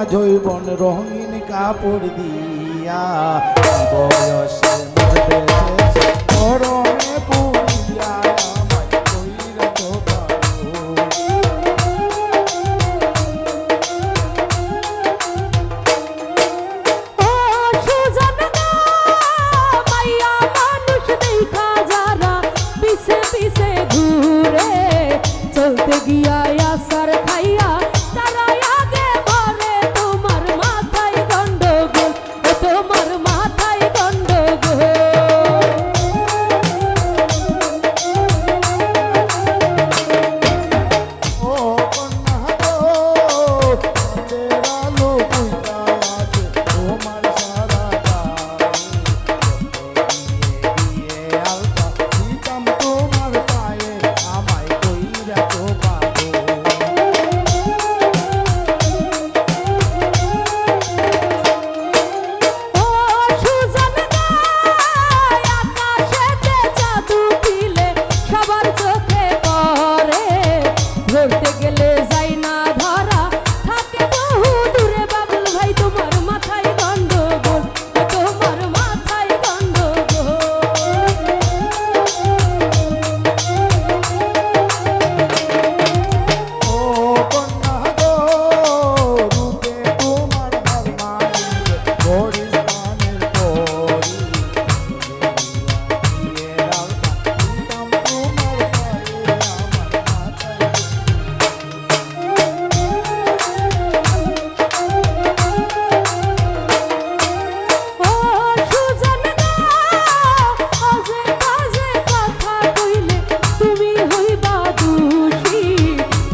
জৈবন রঙিন কাপড় দিয়া বয়সে মরবে গরমে পুরিয়া আমায় কইরা তো চলতে গিয়া আসার খাইয়া তারা আগে মরে তোমার মাথায় গন্ডগোল তোমার মাথায় গন্ডগোল ও কন্যা গো আমাদের আলো পুইতা আছে তোমার সারা গিয়ে আলতা দিতাম তোমার পায়ে আমায় কইরা তো ধরতে গেলে যাই না ধরা থাকে বহু দূরে বাবুল ভাই তোমার মাথায় গন্ডগোল তোমার মাথায় গন্ডগোল ও কন্যা গো রূপে তোমার ভাল মানিবে গরিস্তানের পরি দিয়ে আলতা দিতাম তোমার পায়ে আমার মাথায় ও সুজন গো আজে বাজে কথা কইলে তুমি হইবা দোষী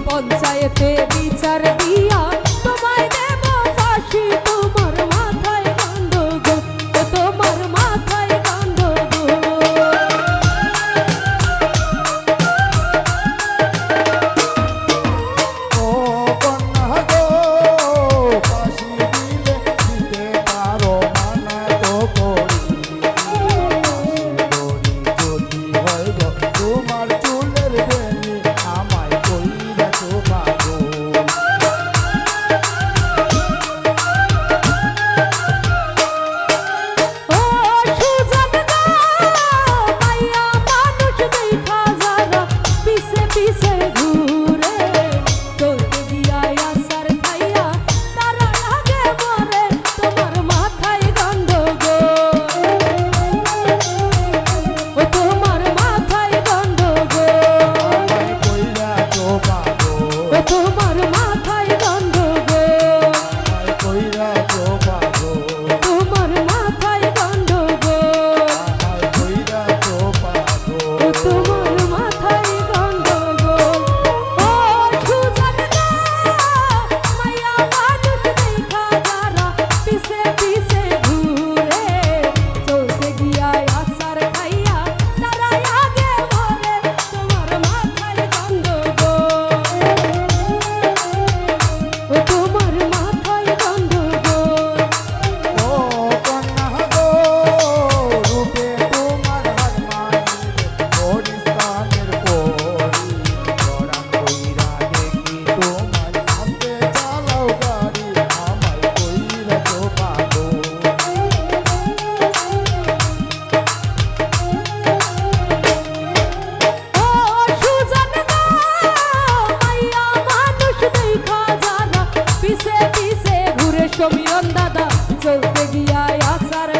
পঞ্চায়েতে বিচার দিয়া তোমায় দেব ফাঁসি তোমার মাথায় গন্ডগোল তোমার মাথায় গন্ডগোল ও কন্যা গো ফাঁসি দিলে দিতে পারো মানা তো করি যদি হয় গো তোমার চুলের বেনি আমায় কইরা তো পাগল ও সুজন গো মাইয়া মানুষ দেখা যারা পিছে পিছে ঘুরে চলতে গিয়া আসার খাইয়া তারা আগে মরে তোমার মাথায় গন্ডগোল তোমার মাথায় গন্ডগোল আমায় কইরা তো পাগল তোমার মাথায় গন্ডগোল আমায় কইরা তো পাগল তোমার মাথায় গন্ডগোল আমায় কইরা তো পাগল তোমার মাথায় গন্ডগোল ও সুজন গো মাইয়া মানুষ দেখা যারা পিছে পিছে ঘুরে চলতে গিয়া আসার খাইয়া তারা আগে মরে তোমার মাথায় গন্ডগোল তোমার মাথায় গন্ডগোল ও কন্যা গো রূপে তোমার হাত মানিবে গরিস্তানের পরি জড়ান কইরা দেখি তোমার হাতে চালাও গাড়ি আমায় কইরা তো পাগল ও সুজন গো মাইয়া মানুষ দেখা যারা পিছে পিছে ঘুরে সমীরণ দাদা চলতে গিয়া আসার